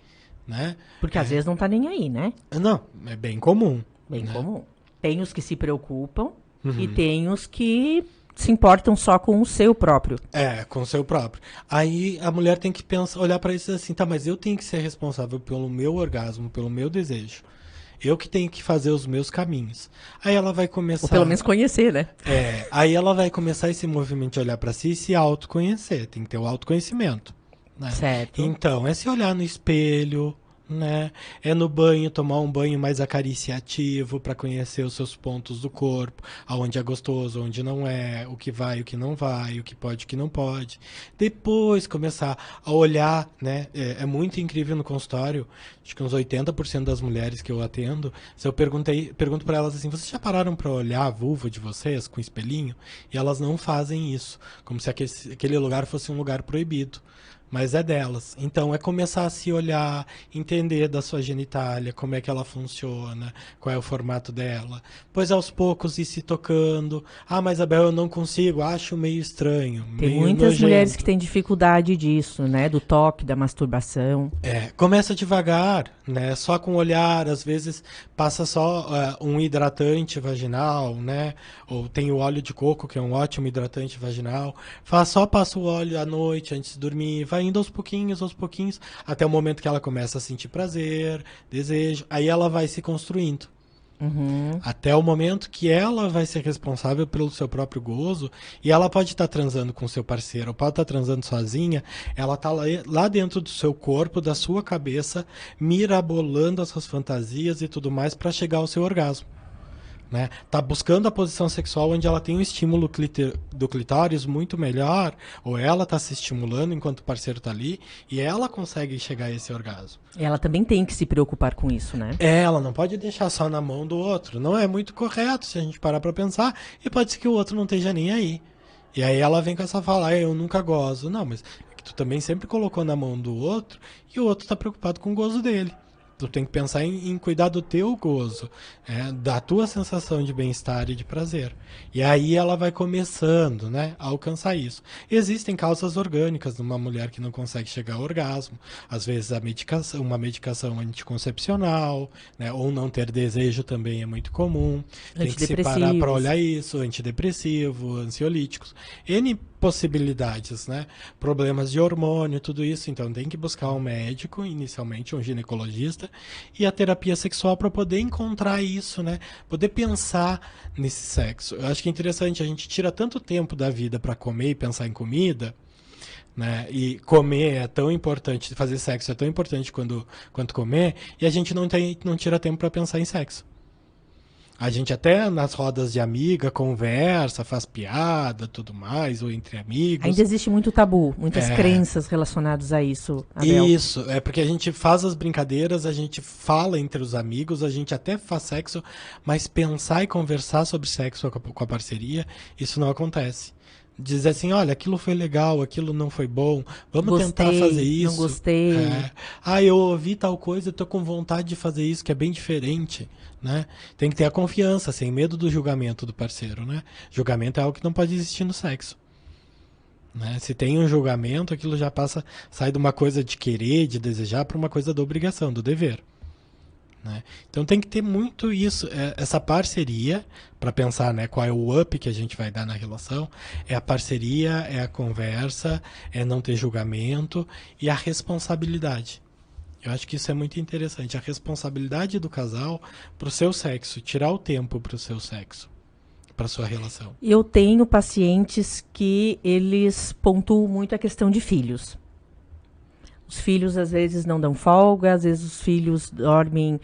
né? Porque às vezes não tá nem aí, né? Não, é bem comum. Bem né? comum. Tem os que se preocupam e tem os que se importam só com o seu próprio. Com o seu próprio. Aí a mulher tem que pensar, olhar para isso assim, tá, mas eu tenho que ser responsável pelo meu orgasmo, pelo meu desejo. Eu que tenho que fazer os meus caminhos. Aí ela vai começar... Ou pelo menos conhecer, né? Aí ela vai começar esse movimento de olhar para si e se autoconhecer. Tem que ter o autoconhecimento. Né? Certo. Então, é se olhar no espelho, né? É no banho, tomar um banho mais acariciativo para conhecer os seus pontos do corpo, aonde é gostoso, onde não é, o que vai, o que não vai, o que pode, o que não pode. Depois começar a olhar, né? É muito incrível no consultório, acho que uns 80% das mulheres que eu atendo, se eu pergunto para elas assim, vocês já pararam para olhar a vulva de vocês com espelhinho? E elas não fazem isso, como se aquele lugar fosse um lugar proibido. Mas é delas. Então é começar a se olhar, entender da sua genitália, como é que ela funciona, qual é o formato dela. Pois aos poucos ir se tocando. Ah, mas Abel, eu não consigo, acho meio estranho. Tem meio muitas nojento. mulheres que têm dificuldade disso, né? Do toque, da masturbação. Começa devagar, né? Só com o olhar, às vezes passa só um hidratante vaginal, né? Ou tem o óleo de coco, que é um ótimo hidratante vaginal. Só passa o óleo à noite, antes de dormir. Vai indo aos pouquinhos, até o momento que ela começa a sentir prazer, desejo. Aí ela vai se construindo. Até o momento que ela vai ser responsável pelo seu próprio gozo, e ela pode estar transando com seu parceiro, ou pode estar transando sozinha, ela está lá dentro do seu corpo, da sua cabeça, mirabolando as suas fantasias e tudo mais para chegar ao seu orgasmo. Né? Tá buscando a posição sexual onde ela tem um estímulo do clitóris muito melhor, ou ela tá se estimulando enquanto o parceiro tá ali, e ela consegue chegar a esse orgasmo. Ela também tem que se preocupar com isso, né? Ela não pode deixar só na mão do outro. Não é muito correto se a gente parar pra pensar, e pode ser que o outro não esteja nem aí. E aí ela vem com essa fala, eu nunca gozo. Não, mas é que tu também sempre colocou na mão do outro, e o outro tá preocupado com o gozo dele. Tu tem que pensar em cuidar do teu gozo, da tua sensação de bem-estar e de prazer. E aí ela vai começando, né, a alcançar isso. Existem causas orgânicas numa mulher que não consegue chegar ao orgasmo. Às vezes uma medicação anticoncepcional, né, ou não ter desejo também é muito comum. Tem que se parar para olhar isso, antidepressivo, ansiolíticos. N possibilidades, né? Problemas de hormônio, tudo isso. Então tem que buscar um médico, inicialmente um ginecologista, e a terapia sexual para poder encontrar isso, né? Poder pensar nesse sexo. Eu acho que é interessante, a gente tira tanto tempo da vida para comer e pensar em comida, né? E comer é tão importante, fazer sexo é tão importante quanto comer, e a gente não tira tempo para pensar em sexo. A gente até nas rodas de amiga conversa, faz piada, tudo mais, ou entre amigos. Ainda existe muito tabu, muitas crenças relacionadas a isso, Abel. Isso, é porque a gente faz as brincadeiras, a gente fala entre os amigos, a gente até faz sexo, mas pensar e conversar sobre sexo com a parceria, isso não acontece. Dizer assim, olha, aquilo foi legal, aquilo não foi bom, vamos tentar fazer isso. Não gostei. Eu ouvi tal coisa, eu tô com vontade de fazer isso, que é bem diferente, né? Tem que ter a confiança, sem medo do julgamento do parceiro, né? Julgamento é algo que não pode existir no sexo. Né? Se tem um julgamento, aquilo já sai de uma coisa de querer, de desejar, para uma coisa da obrigação, do dever. Né? Então tem que ter muito isso, essa parceria, para pensar, né, qual é o up que a gente vai dar na relação, é a parceria, é a conversa, é não ter julgamento e a responsabilidade. Eu acho que isso é muito interessante, a responsabilidade do casal para o seu sexo, tirar o tempo para o seu sexo, para sua relação. Eu tenho pacientes que eles pontuam muito a questão de filhos. Os filhos às vezes não dão folga, às vezes os filhos dormem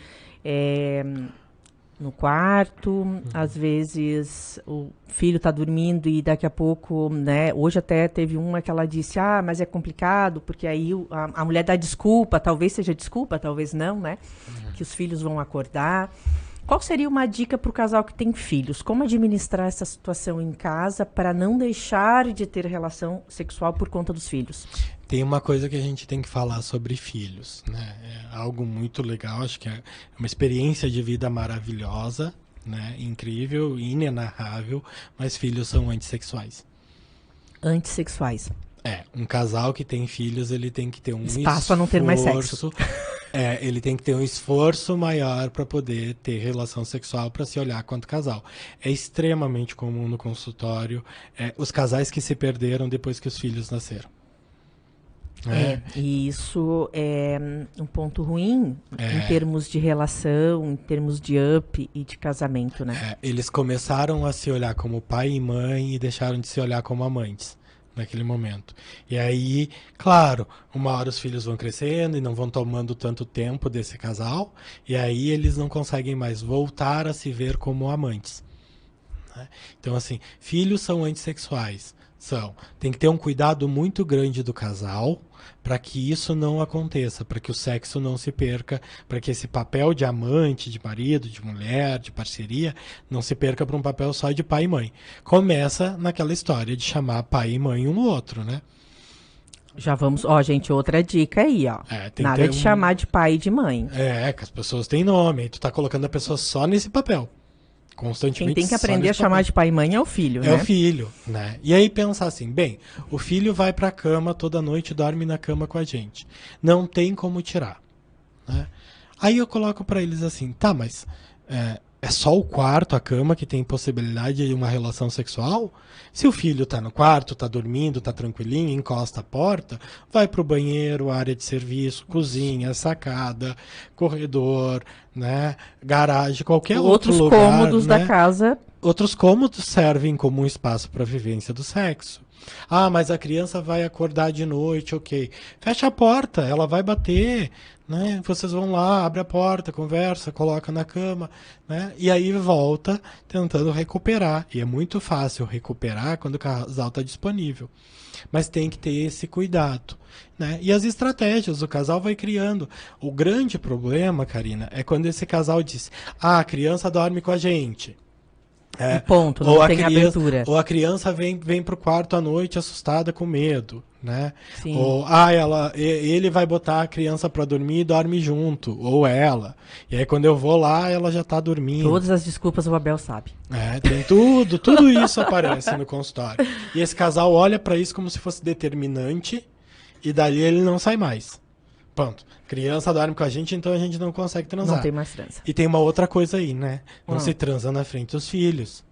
no quarto, às vezes o filho está dormindo e daqui a pouco, né? Hoje até teve uma que ela disse, mas é complicado, porque aí a mulher dá desculpa, talvez seja desculpa, talvez não, né? Que os filhos vão acordar. Qual seria uma dica para o casal que tem filhos? Como administrar essa situação em casa para não deixar de ter relação sexual por conta dos filhos? Tem uma coisa que a gente tem que falar sobre filhos, né? É algo muito legal, acho que é uma experiência de vida maravilhosa, né? Incrível, inenarrável, mas filhos são antissexuais. Antissexuais. Um casal que tem filhos, ele tem que ter um espaço a não ter mais sexo. Ele tem que ter um esforço maior para poder ter relação sexual, para se olhar quanto casal. É extremamente comum no consultório os casais que se perderam depois que os filhos nasceram. E isso é um ponto ruim em termos de relação, em termos de up e de casamento, né? Eles começaram a se olhar como pai e mãe e deixaram de se olhar como amantes naquele momento. E aí, claro, uma hora os filhos vão crescendo e não vão tomando tanto tempo desse casal, e aí eles não conseguem mais voltar a se ver como amantes. Né? Então, assim, filhos são antissexuais. Tem que ter um cuidado muito grande do casal para que isso não aconteça, para que o sexo não se perca, para que esse papel de amante, de marido, de mulher, de parceria, não se perca para um papel só de pai e mãe. Começa naquela história de chamar pai e mãe um no outro, né? Já vamos... gente, outra dica aí, ó. Nada de chamar de pai e de mãe. Que as pessoas têm nome, e tu tá colocando a pessoa só nesse papel. Constantemente. Quem tem que aprender a chamar de pai e mãe é o filho, né? É o filho, né? E aí pensar assim, o filho vai pra cama toda noite, dorme na cama com a gente. Não tem como tirar, né? Aí eu coloco pra eles assim, mas é só o quarto, a cama, que tem possibilidade de uma relação sexual? Se o filho tá no quarto, tá dormindo, tá tranquilinho, encosta a porta, vai pro banheiro, área de serviço, cozinha, sacada, corredor, né, garagem, qualquer outro lugar. Outros cômodos da casa. Outros cômodos servem como um espaço para vivência do sexo. Mas a criança vai acordar de noite, ok. Fecha a porta, ela vai bater, né? Vocês vão lá, abre a porta, conversa, coloca na cama, né? E aí volta tentando recuperar. E é muito fácil recuperar quando o casal está disponível. Mas tem que ter esse cuidado, né? E as estratégias, o casal vai criando. O grande problema, Karina, é quando esse casal diz, a criança dorme com a gente. Ponto, não tem abertura. Ou a criança vem pro quarto à noite assustada com medo, né? Sim. Ou ele vai botar a criança para dormir e dorme junto, ou ela. E aí quando eu vou lá, ela já tá dormindo. Todas as desculpas o Abel sabe. Tem tudo isso aparece no consultório. E esse casal olha para isso como se fosse determinante e dali ele não sai mais. Pronto. Criança dorme com a gente, então a gente não consegue transar. Não tem mais transa. E tem uma outra coisa aí, né? Não se transa na frente dos filhos.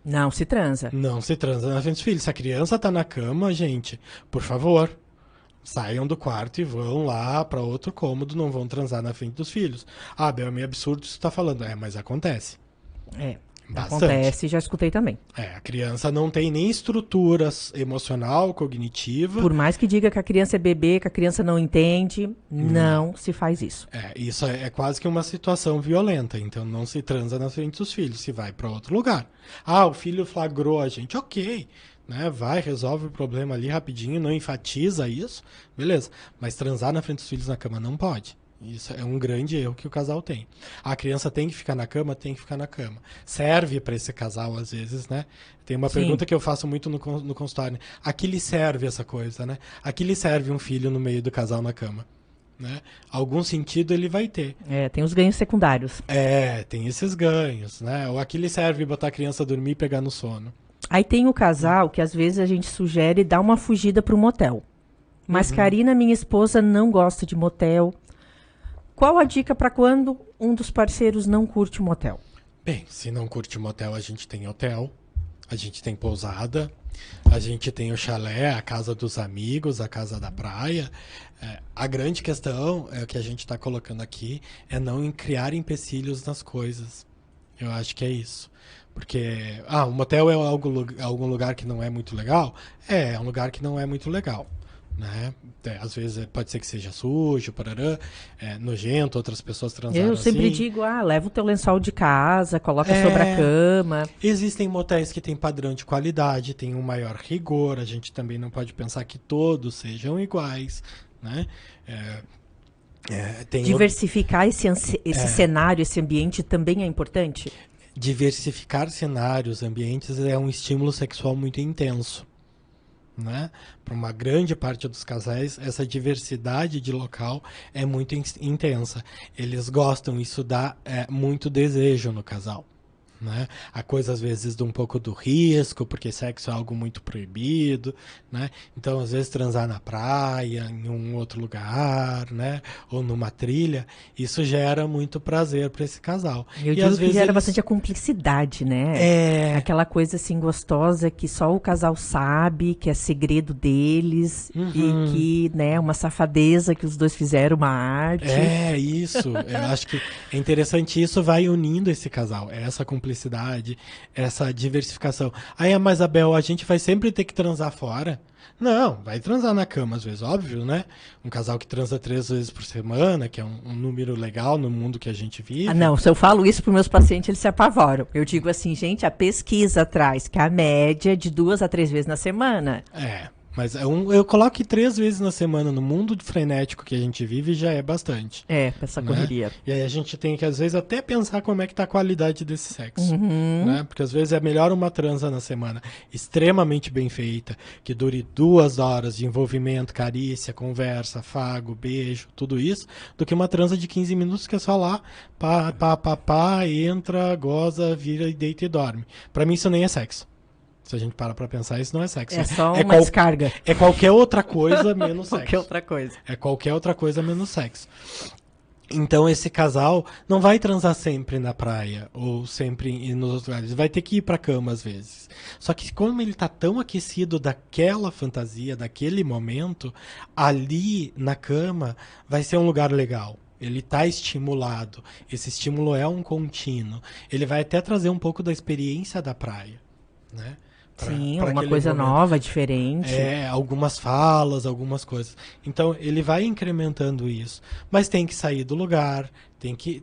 Não se transa. Não se transa na frente dos filhos. Se a criança tá na cama, gente, por favor, saiam do quarto e vão lá para outro cômodo, não vão transar na frente dos filhos. Bel, é meio absurdo isso que você tá falando. Mas acontece. Bastante. Acontece, já escutei também. A criança não tem nem estrutura emocional, cognitiva. Por mais que diga que a criança é bebê, que a criança não entende, não se faz isso. Isso é quase que uma situação violenta. Então não se transa na frente dos filhos, se vai para outro lugar. O filho flagrou a gente, ok. Né? Vai, resolve o problema ali rapidinho, não enfatiza isso, beleza. Mas transar na frente dos filhos na cama não pode. Isso é um grande erro que o casal tem. A criança tem que ficar na cama, tem que ficar na cama. Serve para esse casal, às vezes, né? Tem uma pergunta que eu faço muito no consultório. Né? A que lhe serve essa coisa, né? A que lhe serve um filho no meio do casal na cama? Né? Algum sentido ele vai ter. Tem os ganhos secundários. Tem esses ganhos, né? Ou a que lhe serve botar a criança a dormir e pegar no sono. Aí tem o casal que às vezes a gente sugere dar uma fugida pro motel. Mas Karina, minha esposa, não gosta de motel. Qual a dica para quando um dos parceiros não curte motel? Se não curte motel, a gente tem hotel, a gente tem pousada, a gente tem o chalé, a casa dos amigos, a casa da praia. A grande questão, o que a gente está colocando aqui, é não criar empecilhos nas coisas. Eu acho que é isso. Porque, o motel é algum lugar que não é muito legal? É um lugar que não é muito legal. Né? Às vezes pode ser que seja sujo, parará, nojento, outras pessoas transaram. Eu sempre digo, leva o teu lençol de casa, coloca sobre a cama. Existem motéis que têm padrão de qualidade, tem um maior rigor, a gente também não pode pensar que todos sejam iguais, né? Diversificar esse cenário, esse ambiente também é importante? Diversificar cenários, ambientes é um estímulo sexual muito intenso. Né? Para uma grande parte dos casais, essa diversidade de local é muito intensa. Eles gostam, isso dá muito desejo no casal. né? A coisa, às vezes, de um pouco do risco, porque sexo é algo muito proibido, né? Então, às vezes, transar na praia, em um outro lugar, né? Ou numa trilha, isso gera muito prazer para esse casal. Eu e digo às que vezes gera eles... bastante a cumplicidade, né? Aquela coisa assim gostosa que só o casal sabe, que é segredo deles e que, né, uma safadeza que os dois fizeram, uma arte. É, isso. Eu acho que é interessante, isso vai unindo esse casal, essa cumplicidade, essa diversificação. Aí, mas Abel, a gente vai sempre ter que transar fora? Não, vai transar na cama às vezes, óbvio, né? Um casal que transa 3 vezes por semana, que é um número legal no mundo que a gente vive. Ah, não, se eu falo isso para os meus pacientes, eles se apavoram. Eu digo assim, gente, a pesquisa traz que a média é de 2 a 3 vezes na semana. Mas eu coloco que 3 vezes na semana no mundo frenético que a gente vive já é bastante. Essa correria. E aí a gente tem que, às vezes, até pensar como é que tá a qualidade desse sexo. Né? Porque, às vezes, é melhor uma transa na semana extremamente bem feita, que dure 2 horas de envolvimento, carícia, conversa, afago, beijo, tudo isso, do que uma transa de 15 minutos que é só lá, pá, entra, goza, vira, deita e dorme. Pra mim, isso nem é sexo. Se a gente para pra pensar, isso não é sexo. É só uma descarga. É qualquer outra coisa menos sexo. Qualquer outra coisa. É qualquer outra coisa menos sexo. Então esse casal não vai transar sempre na praia ou sempre nos outros lugares. Vai ter que ir pra cama às vezes. Só que como ele tá tão aquecido daquela fantasia, daquele momento, ali na cama vai ser um lugar legal. Ele está estimulado. Esse estímulo é um contínuo. Ele vai até trazer um pouco da experiência da praia, né? Sim, uma coisa nova, diferente. Algumas falas, algumas coisas. Então, ele vai incrementando isso. Mas tem que sair do lugar, tem que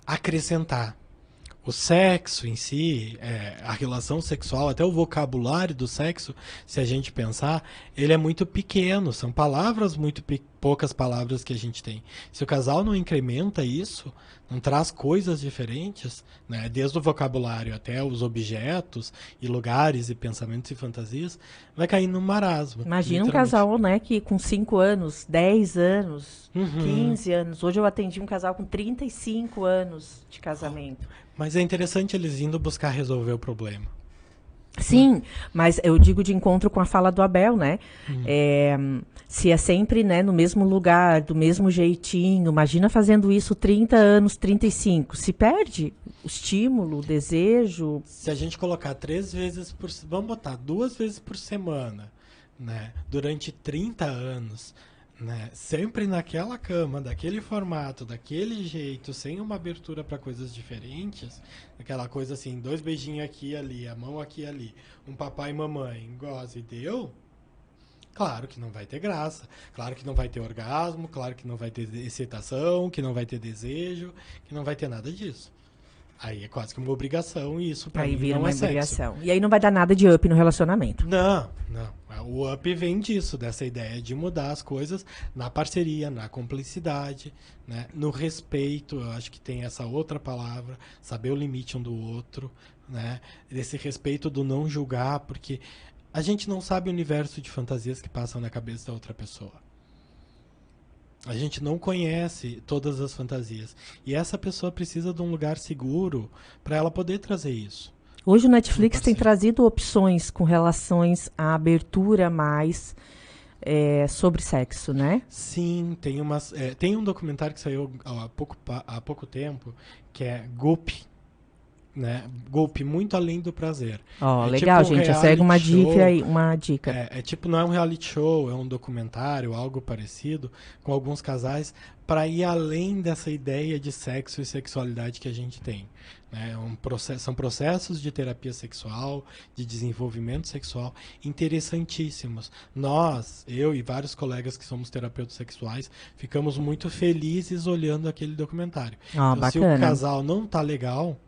acrescentar. O sexo em si, a relação sexual, até o vocabulário do sexo, se a gente pensar, ele é muito pequeno. São palavras, poucas palavras que a gente tem. Se o casal não incrementa isso, não traz coisas diferentes, né, desde o vocabulário até os objetos e lugares e pensamentos e fantasias, vai cair num marasmo. Imagina um casal, né, que com 5 anos, 10 anos, 15 anos. Hoje eu atendi um casal com 35 anos de casamento. Mas é interessante eles indo buscar resolver o problema. Sim, mas eu digo de encontro com a fala do Abel, né? Se é sempre, né, no mesmo lugar, do mesmo jeitinho, imagina fazendo isso 30 anos, 35. Se perde o estímulo, o desejo. Se a gente colocar 3 vezes por... Vamos botar 2 vezes por semana, né? Durante 30 anos... Né? Sempre naquela cama, daquele formato, daquele jeito, sem uma abertura para coisas diferentes, aquela coisa assim, 2 beijinhos aqui e ali, a mão aqui e ali, um papai e mamãe, goza e deu, claro que não vai ter graça, claro que não vai ter orgasmo, claro que não vai ter excitação, que não vai ter desejo, que não vai ter nada disso. Aí é quase que uma obrigação e isso pra mim vira não uma é obrigação. sexo. E aí não vai dar nada de up no relacionamento. Não. O up vem disso, dessa ideia de mudar as coisas na parceria, na cumplicidade, né? No respeito. Eu acho que tem essa outra palavra, saber o limite um do outro, né? Esse respeito do não julgar, porque a gente não sabe o universo de fantasias que passam na cabeça da outra pessoa. A gente não conhece todas as fantasias. E essa pessoa precisa de um lugar seguro para ela poder trazer isso. Hoje o Netflix tem trazido opções com relações à abertura mais sobre sexo, né? Sim, tem um documentário que saiu há pouco tempo, que é Goop, né? Goop, muito além do prazer. Legal, tipo gente. Segue uma dica aí, uma dica. Não é um reality show, é um documentário, algo parecido, com alguns casais, para ir além dessa ideia de sexo e sexualidade que a gente tem. Né? São processos de terapia sexual, de desenvolvimento sexual, interessantíssimos. Eu e vários colegas que somos terapeutas sexuais, ficamos muito felizes olhando aquele documentário. Então, bacana. Se o casal não tá legal,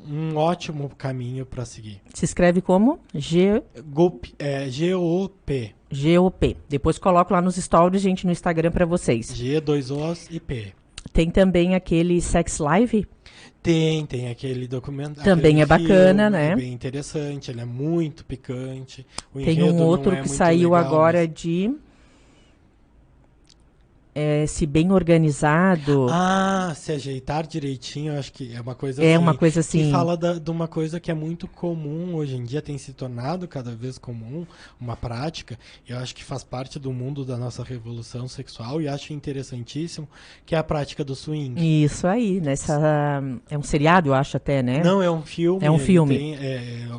um ótimo caminho para seguir. Se escreve como? G-O-P. G-O-P. Depois coloco lá nos stories, gente, no Instagram para vocês. G2Os e P. Tem também aquele Sex Live? Tem aquele documentário. Também é bacana, filme, né? É bem interessante, ele é muito picante. Tem um outro que saiu legal, agora de... se bem organizado... Se ajeitar direitinho, eu acho que é uma coisa É uma coisa assim... Que fala de uma coisa que é muito comum hoje em dia, tem se tornado cada vez comum, uma prática, e eu acho que faz parte do mundo da nossa revolução sexual, e acho interessantíssimo, que é a prática do swing. Isso aí, é um seriado, eu acho até, né? Não, é um filme. É um filme.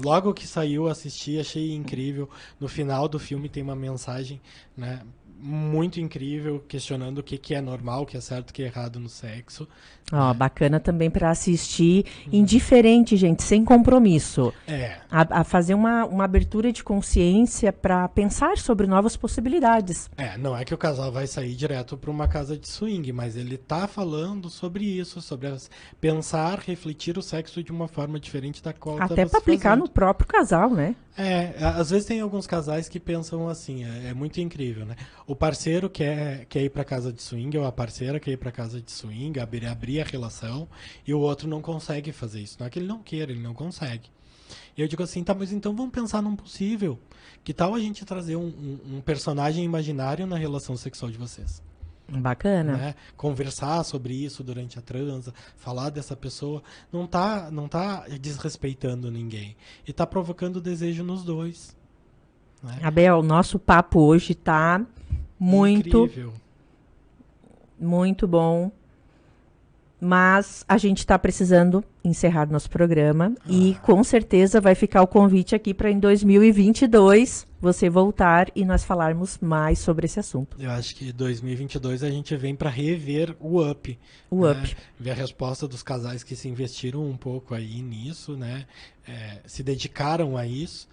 Logo que saiu, assisti, achei incrível. No final do filme tem uma mensagem, né, muito incrível, questionando o que é normal, o que é certo, o que é errado no sexo. Bacana também para assistir, indiferente, gente, sem compromisso. A fazer uma abertura de consciência para pensar sobre novas possibilidades. Não é que o casal vai sair direto para uma casa de swing, mas ele tá falando sobre isso, sobre pensar, refletir o sexo de uma forma diferente da qual até para aplicar no próprio casal, né? Às vezes tem alguns casais que pensam assim, é muito incrível, né? O parceiro quer ir para casa de swing, ou a parceira quer ir para casa de swing, abrir a relação, e o outro não consegue fazer isso. Não é que ele não queira, ele não consegue. E eu digo assim, tá, mas então vamos pensar num possível. Que tal a gente trazer um personagem imaginário na relação sexual de vocês? Bacana. Né? Conversar sobre isso durante a transa, falar dessa pessoa, não tá desrespeitando ninguém. E tá provocando desejo nos dois. Né? Abel, nosso papo hoje tá muito, incrível. Muito bom. Mas a gente está precisando encerrar nosso programa e com certeza vai ficar o convite aqui para em 2022 você voltar e nós falarmos mais sobre esse assunto. Eu acho que em 2022 a gente vem para rever o UP. Ver a resposta dos casais que se investiram um pouco aí nisso, né? Se dedicaram a isso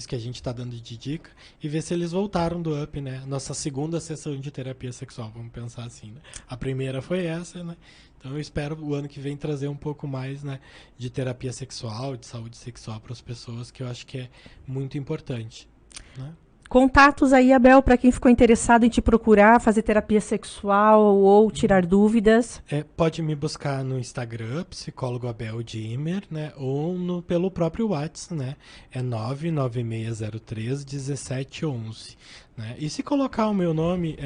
que a gente está dando de dica, e ver se eles voltaram do UP, né? Nossa segunda sessão de terapia sexual, vamos pensar assim, né? A primeira foi essa, né? Então eu espero o ano que vem trazer um pouco mais, né, de terapia sexual, de saúde sexual para as pessoas, que eu acho que é muito importante, né? Contatos aí, Abel, para quem ficou interessado em te procurar, fazer terapia sexual ou tirar dúvidas. Pode me buscar no Instagram, psicólogo Abel Dimer, né, ou pelo próprio WhatsApp, né, é 99603-1711. Né? E se colocar o meu nome,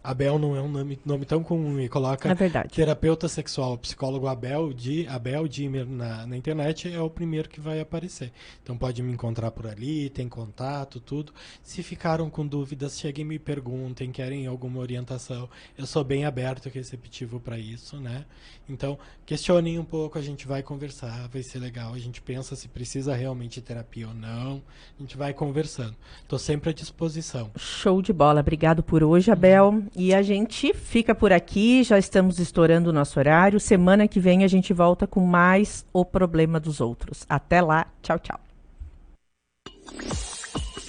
Abel não é um nome tão comum, e coloca terapeuta sexual, psicólogo Abel Dimer na internet, é o primeiro que vai aparecer. Então pode me encontrar por ali, tem contato, tudo. Se ficaram com dúvidas, cheguem e me perguntem, querem alguma orientação. Eu sou bem aberto e receptivo para isso, né? Então, questionem um pouco, a gente vai conversar, vai ser legal. A gente pensa se precisa realmente de terapia ou não. A gente vai conversando. Estou sempre à disposição. Show de bola. Obrigado por hoje, Abel. E a gente fica por aqui, já estamos estourando o nosso horário. Semana que vem a gente volta com mais O Problema dos Outros. Até lá. Tchau, tchau.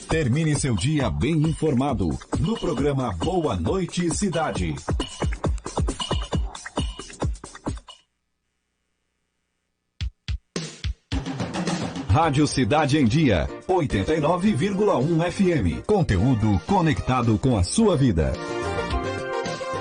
Termine seu dia bem informado no programa Boa Noite Cidade. Rádio Cidade em Dia, 89,1 FM. Conteúdo conectado com a sua vida.